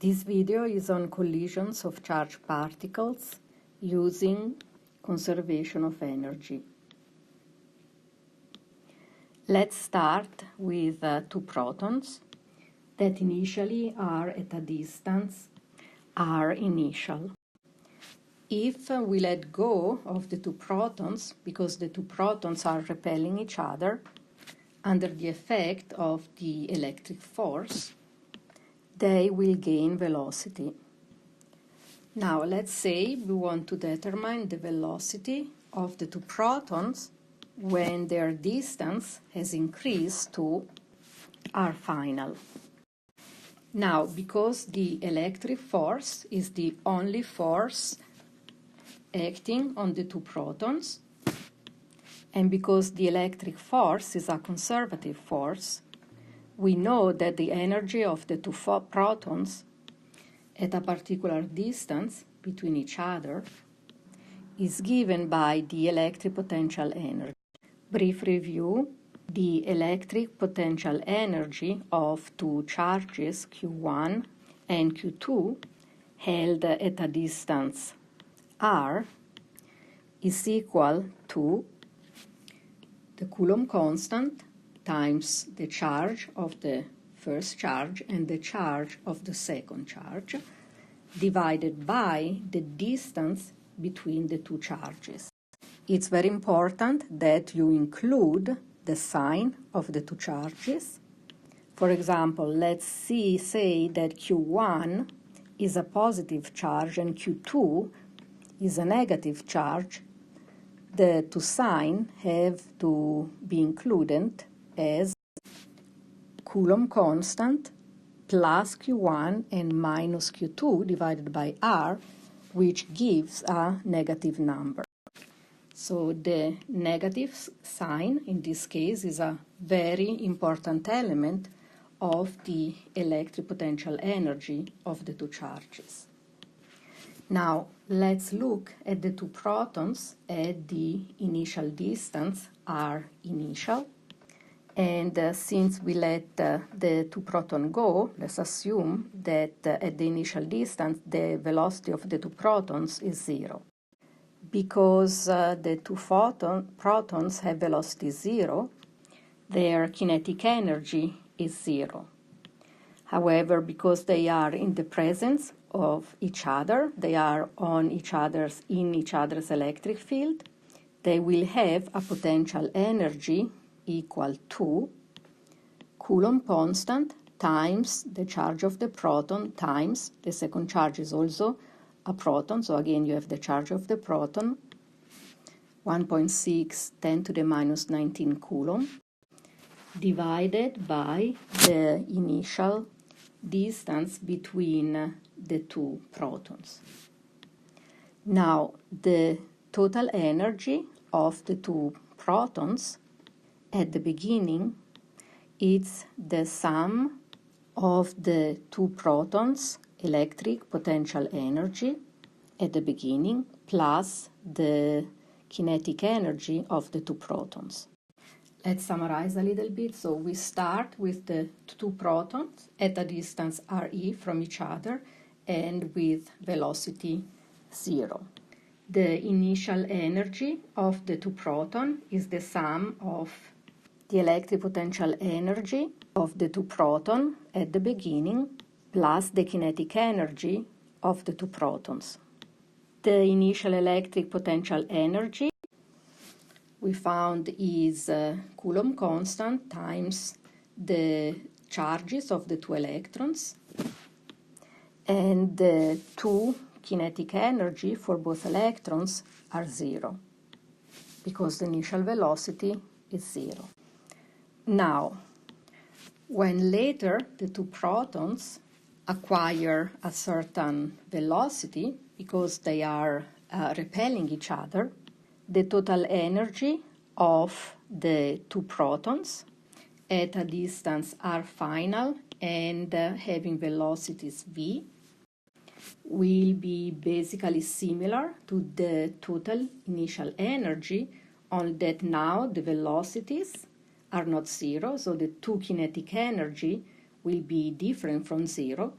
This video is on collisions of charged particles using conservation of energy. Let's start with two protons that initially are at a distance r initial. If we let go of the two protons, because the two protons are repelling each other under the effect of the electric force, they will gain velocity. Now let's say we want to determine the velocity of the two protons when their distance has increased to r final. Now, because the electric force is the only force acting on the two protons, and because the electric force is a conservative force, we know that the energy of the two protons at a particular distance between each other is given by the electric potential energy. Brief review: the electric potential energy of two charges Q1 and Q2 held at a distance r is equal to the Coulomb constant times the charge of the first charge and the charge of the second charge divided by the distance between the two charges. It's very important that you include the sign of the two charges. For example, let's say that Q1 is a positive charge and Q2 is a negative charge. The two signs have to be included as Coulomb constant plus Q1 and minus Q2 divided by R, which gives a negative number. So the negative sign in this case is a very important element of the electric potential energy of the two charges. Now let's look at the two protons at the initial distance r initial. And since we let the two protons go, let's assume that at the initial distance the velocity of the two protons is 0. Because the two protons have velocity 0, their kinetic energy is 0. However, because they are in the presence of each other, they are in each other's electric field, they will have a potential energy equal to Coulomb constant times the charge of the proton times the second charge is also a proton, so again you have the charge of the proton, 1.6 10 to the minus 19 Coulomb, divided by the initial distance between the two protons. Now the total energy of the two protons at the beginning is the sum of the two protons' electric potential energy at the beginning plus the kinetic energy of the two protons. Let's summarize a little bit. So we start with the two protons at a distance re from each other and with velocity 0. The initial energy of the two protons is the sum of the electric potential energy of the two protons at the beginning plus the kinetic energy of the two protons. The initial electric potential energy we found is Coulomb constant times the charges of the two electrons, and the two kinetic energy for both electrons are 0 because the initial velocity is 0. Now, when later the two protons acquire a certain velocity because they are repelling each other, the total energy of the two protons at a distance r final and having velocities v will be basically similar to the total initial energy, only that now the velocities are not 0, so the two kinetic energy will be different from 0,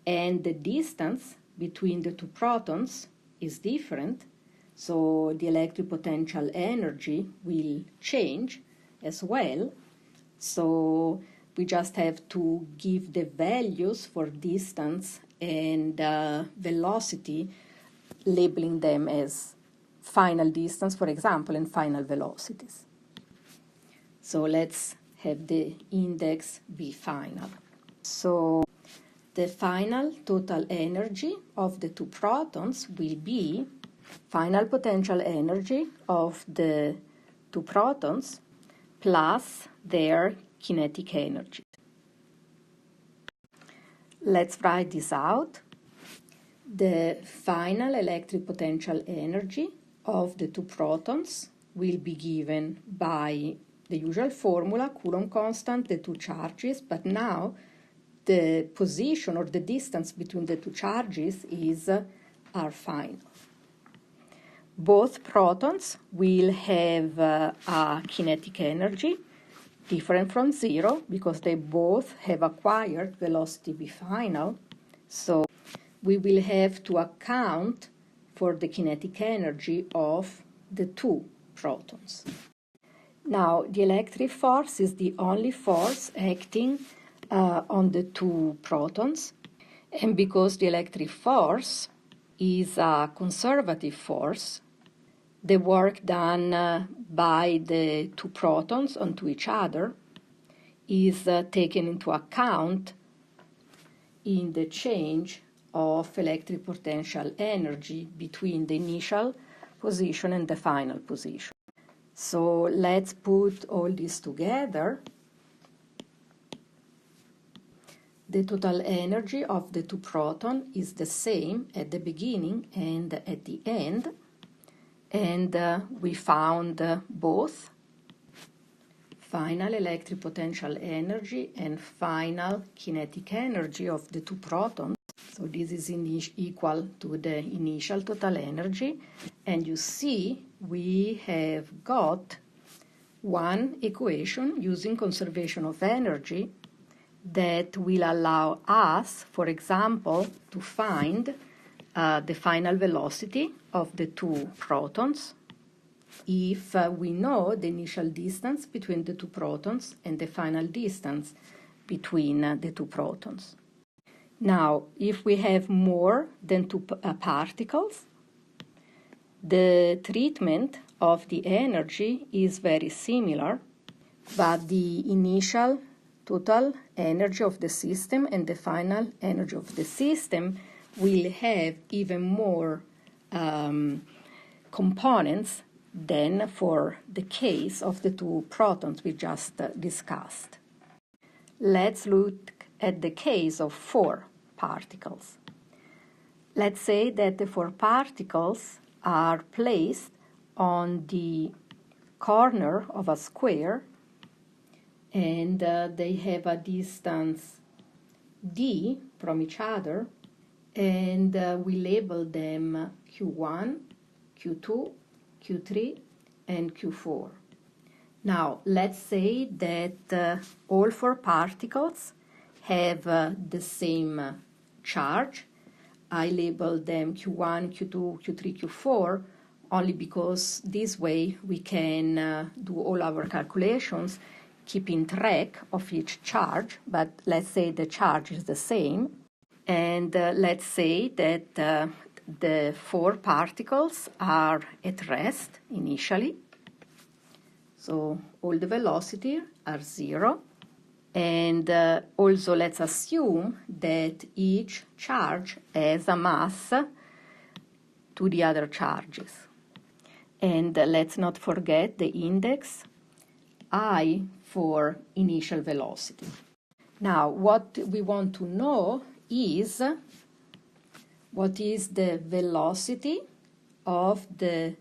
and the distance between the two protons is different, so the electric potential energy will change as well. So we just have to give the values for distance and velocity, labeling them as final distance, for example, and final velocities. So let's have the index be final. So the final total energy of the two protons will be final potential energy of the two protons plus their kinetic energy. Let's write this out. The final electric potential energy of the two protons will be given by the usual formula, Coulomb constant, the two charges, but now the position or the distance between the two charges is R final. Both protons will have a kinetic energy different from zero because they both have acquired velocity v final. So we will have to account for the kinetic energy of the two protons. Now, the electric force is the only force acting on the two protons, and because the electric force is a conservative force, the work done by the two protons onto each other is taken into account in the change of electric potential energy between the initial position and the final position. So let's put all this together. The total energy of the two protons is the same at the beginning and at the end, and we found both final electric potential energy and final kinetic energy of the two protons. So this is equal to the initial total energy, and you see we have got one equation using conservation of energy that will allow us, for example, to find the final velocity of the two protons if we know the initial distance between the two protons and the final distance between the two protons. Now, if we have more than two particles, the treatment of the energy is very similar, but the initial total energy of the system and the final energy of the system will have even more components than for the case of the two protons we just discussed. Let's look at the case of four particles. Let's say that the four particles are placed on the corner of a square, and they have a distance d from each other, and we label them Q1, Q2, Q3, and Q4. Now, let's say that all four particles have the same charge. I label them Q1, Q2, Q3, Q4, only because this way we can do all our calculations keeping track of each charge, but let's say the charge is the same, and let's say that the four particles are at rest initially, so all the velocity are zero, and also let's assume that each charge has a mass to the other charges, and let's not forget the index I for initial velocity. Now, what we want to know is what is the velocity of the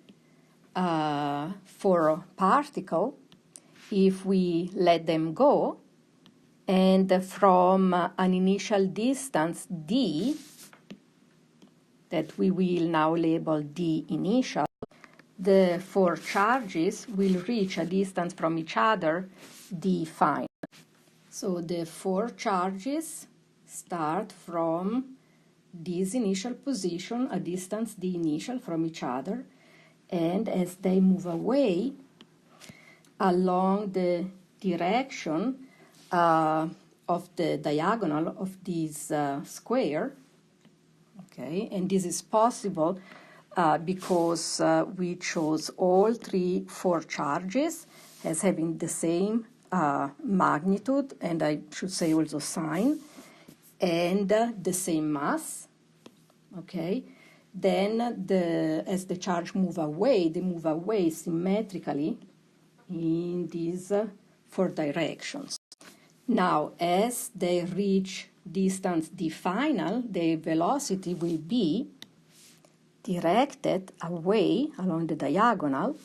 four particles if we let them go, and from an initial distance d that we will now label d initial, the four charges will reach a distance from each other d final. So the four charges start from this initial position, a distance d initial from each other, and as they move away along the direction of the diagonal of this square, okay, and this is possible because we chose all four charges as having the same magnitude, and I should say also sign, and the same mass, okay. Then as the charge move away, they move away symmetrically in these four directions. Now, as they reach distance d final, the velocity will be directed away along the diagonal,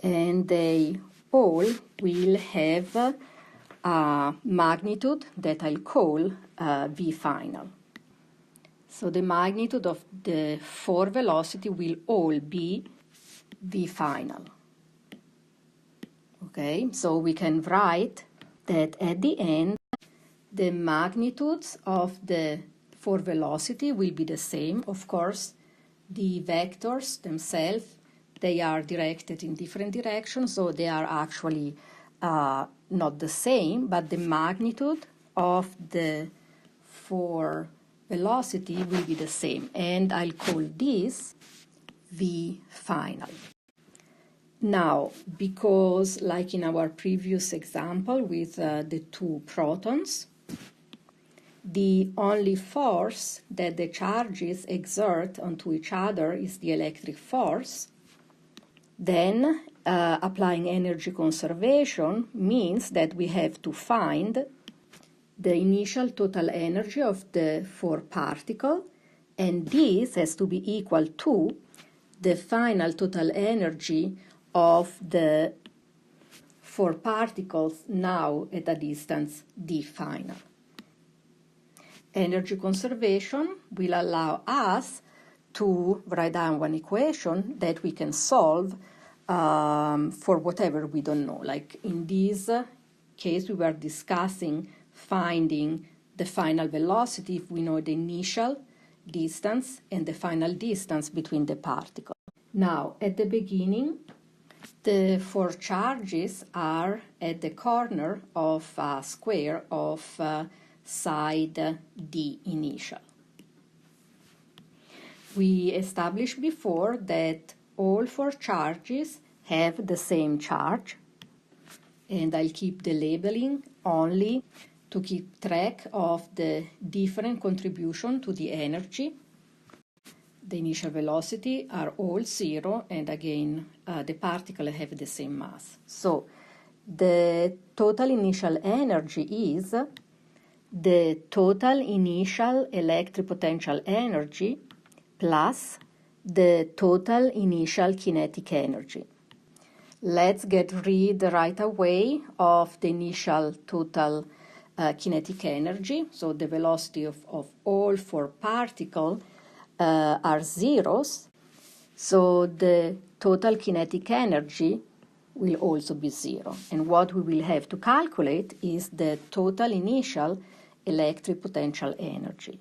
and they all will have a magnitude that I'll call v final. So the magnitude of the four velocity will all be v final. Okay, so we can write that at the end, the magnitudes of the four velocity will be the same. Of course, the vectors themselves, they are directed in different directions, so they are actually not the same, but the magnitude of the four velocity will be the same, and I'll call this v final. Now, because like in our previous example with the two protons, the only force that the charges exert onto each other is the electric force, then applying energy conservation means that we have to find the initial total energy of the four particles, and this has to be equal to the final total energy of the four particles now at a distance d final. Energy conservation will allow us to write down one equation that we can solve for whatever we don't know. Like in this case, we were discussing finding the final velocity if we know the initial distance and the final distance between the particles. Now, at the beginning, the four charges are at the corner of a square of side d initial. We established before that all four charges have the same charge, and I'll keep the labeling only to keep track of the different contribution to the energy. The initial velocity are all zero, and again, the particles have the same mass. So the total initial energy is the total initial electric potential energy plus the total initial kinetic energy. Let's get rid right away of the initial total kinetic energy. So the velocity of all four particles are zeros, so the total kinetic energy will also be zero. And what we will have to calculate is the total initial electric potential energy.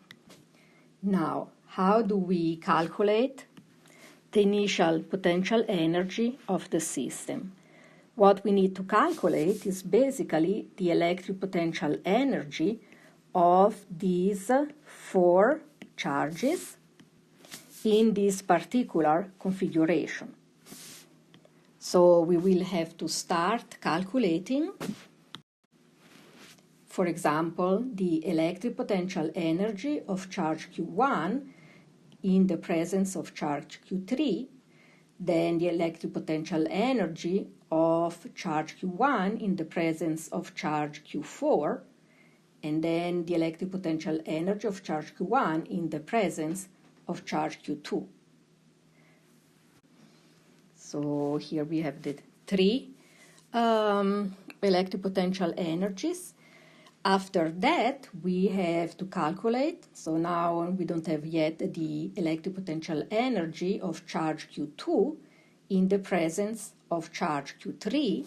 Now, how do we calculate the initial potential energy of the system? What we need to calculate is basically the electric potential energy of these four charges in this particular configuration. So we will have to start calculating, for example, the electric potential energy of charge Q1 in the presence of charge Q3, then the electric potential energy of charge Q1 in the presence of charge Q4, and then the electric potential energy of charge Q1 in the presence of charge Q2. So here we have the three electric potential energies. After that, we have to calculate, so now we don't have yet the electric potential energy of charge Q2 in the presence of charge Q3,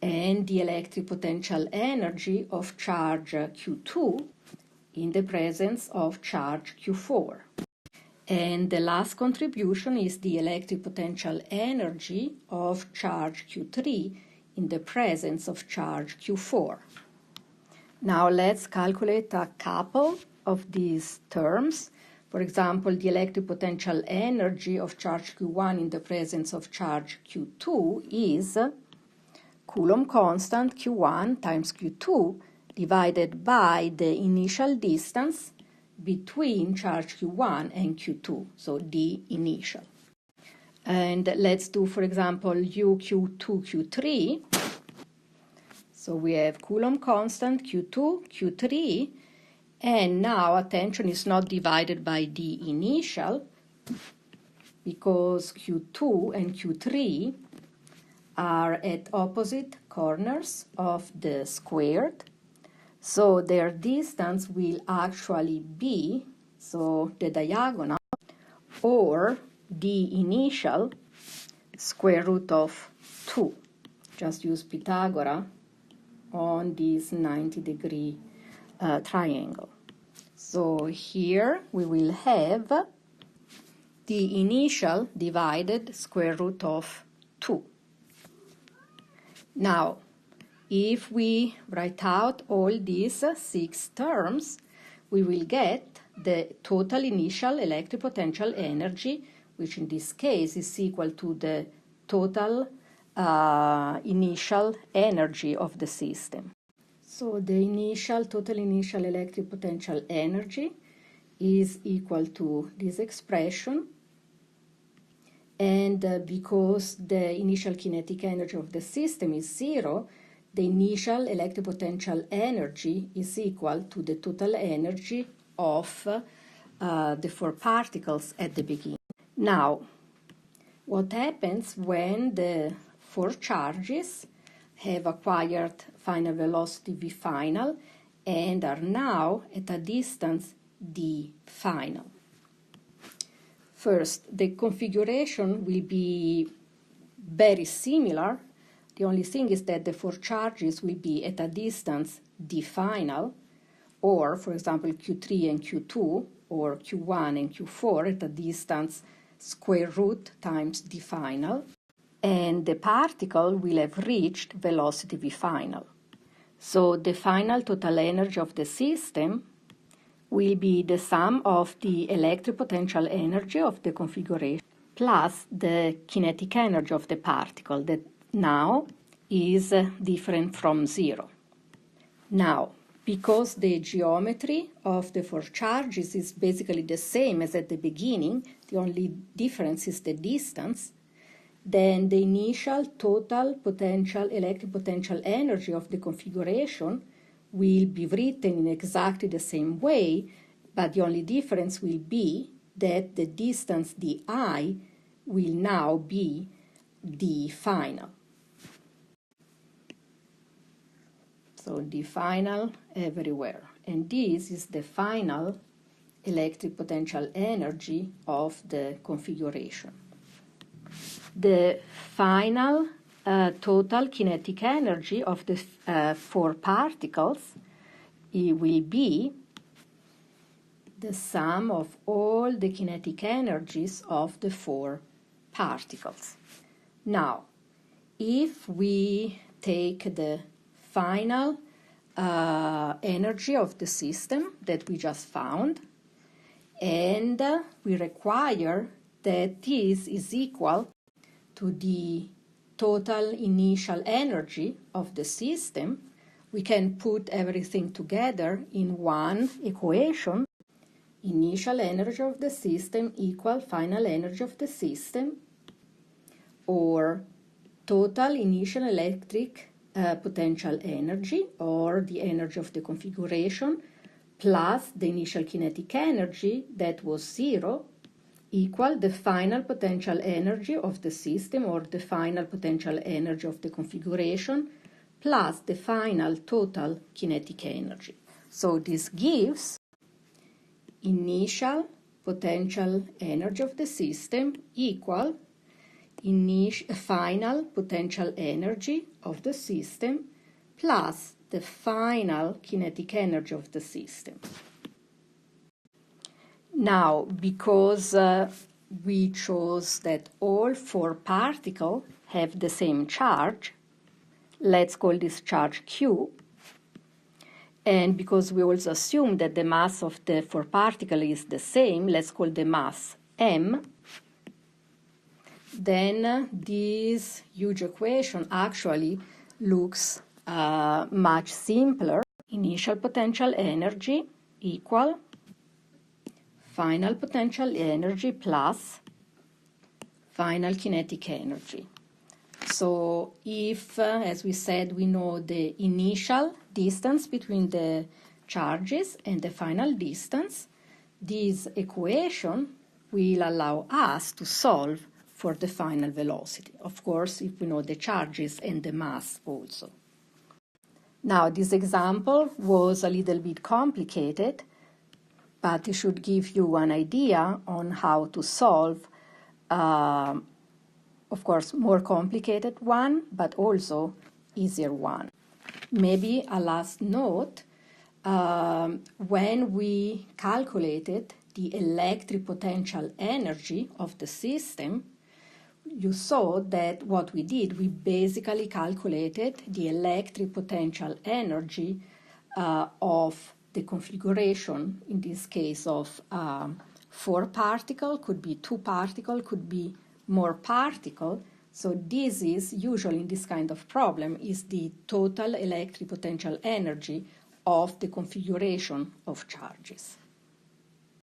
and the electric potential energy of charge Q2 in the presence of charge Q4. And the last contribution is the electric potential energy of charge Q3 in the presence of charge Q4. Now let's calculate a couple of these terms. For example, the electric potential energy of charge Q1 in the presence of charge Q2 is Coulomb constant Q1 times Q2 divided by the initial distance between charge Q1 and Q2, so D initial. And let's do, for example, U Q2 Q3. So we have Coulomb constant Q2 Q3, and now attention is not divided by D initial because Q2 and Q3 are at opposite corners of the squared. So their distance will actually be, so the diagonal, or D initial, square root of 2. Just use Pythagoras on this 90-degree triangle. So here we will have the initial divided square root of 2. Now, if we write out all these 6 terms, we will get the total initial electric potential energy, which in this case is equal to the total initial energy of the system. So the total initial electric potential energy is equal to this expression. And because the initial kinetic energy of the system is 0, the initial electric potential energy is equal to the total energy of the 4 particles at the beginning. Now, what happens when the 4 charges have acquired final velocity v final and are now at a distance d final? First, the configuration will be very similar. The only thing is that the 4 charges will be at a distance d final, or, for example, Q3 and Q2, or Q1 and Q4 at a distance square root times d final, and the particle will have reached velocity v final. So the final total energy of the system will be the sum of the electric potential energy of the configuration plus the kinetic energy of the particle that now is different from 0. Now, because the geometry of the 4 charges is basically the same as at the beginning, the only difference is the distance, then the initial total potential electric potential energy of the configuration will be written in exactly the same way, but the only difference will be that the distance di will now be d final. So d final everywhere. And this is the final electric potential energy of the configuration. The final total kinetic energy of the 4 particles, it will be the sum of all the kinetic energies of the 4 particles. Now, if we take the final energy of the system that we just found, and we require that this is equal to the total initial energy of the system, we can put everything together in one equation. Initial energy of the system equal final energy of the system, or total initial electric potential energy, or the energy of the configuration, plus the initial kinetic energy that was 0, equal the final potential energy of the system, or the final potential energy of the configuration, plus the final total kinetic energy. So this gives initial potential energy of the system equal final potential energy of the system plus the final kinetic energy of the system. Now, because we chose that all 4 particles have the same charge, let's call this charge Q. And because we also assume that the mass of the 4 particles is the same, let's call the mass M. Then this huge equation actually looks much simpler. Initial potential energy equal final potential energy plus final kinetic energy. So if, as we said, we know the initial distance between the charges and the final distance, this equation will allow us to solve for the final velocity. Of course, if we know the charges and the mass also. Now, this example was a little bit complicated, but it should give you an idea on how to solve of course, more complicated one, but also easier one. Maybe a last note, when we calculated the electric potential energy of the system, you saw that what we did, we basically calculated the electric potential energy of the configuration, in this case of 4 particles, could be 2 particles, could be more particle. So this is usually in this kind of problem is the total electric potential energy of the configuration of charges.